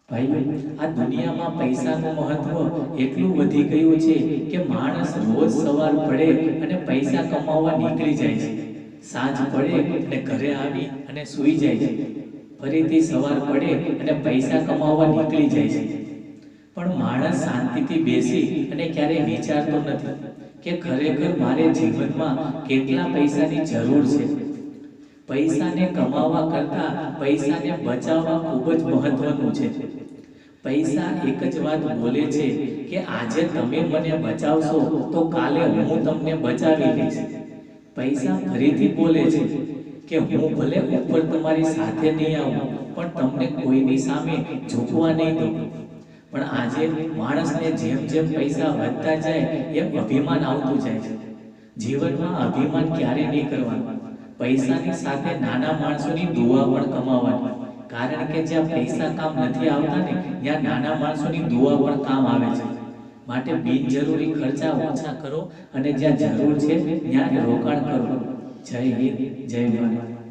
ભાઈ, આ દુનિયામાં પૈસાનું મહત્વ એટલું વધી ગયું છે કે માણસ રોજ સવાર પડે અને પૈસા કમાવા નીકળી જાય છે, સાંજ પડે અને ઘરે આવી અને સૂઈ જાય છે, ફરીથી સવાર પડે અને પૈસા કમાવા નીકળી જાય છે. પણ માણસ શાંતિથી બેસી અને ક્યારેય વિચારતો નથી કે ખરેખર મારે જીવનમાં કેટલા પૈસાની જરૂર છે. પૈસાને કમાવા કરતાં પૈસાને બચાવવા ખૂબ જ મહત્વનું છે. પૈસા એક જ વાત બોલે છે કે આજે તમે મને બચાવશો તો કાલે હું તમને બચાવી લઈશ. પૈસા ફરીથી બોલે છે કે હું ભલે ઉપર તમારી સાથે નહીં આવું, પણ તમને કોઈની સામે ઝૂકવા નહીં દઉં. પણ આજે માણસને જેમ જેમ પૈસા વધતા જાય એમ અભિમાન આવતું જાય છે. જીવનમાં અભિમાન ક્યારે નહીં કરવાનું. પૈસાની સાથે નાના માણસોની દુઆ પણ કમાવાની. કારણ કે જ્યાં પૈસા કામ નથી આવતા ને, ત્યાં નાના માણસોની દુઆ પણ કામ આવે છે. માટે બિનજરૂરી ખર્ચા ઓછા કરો અને જ્યાં જરૂર છે ત્યાં રોકાણ કરો. જય હિન્દ, જય ભારત.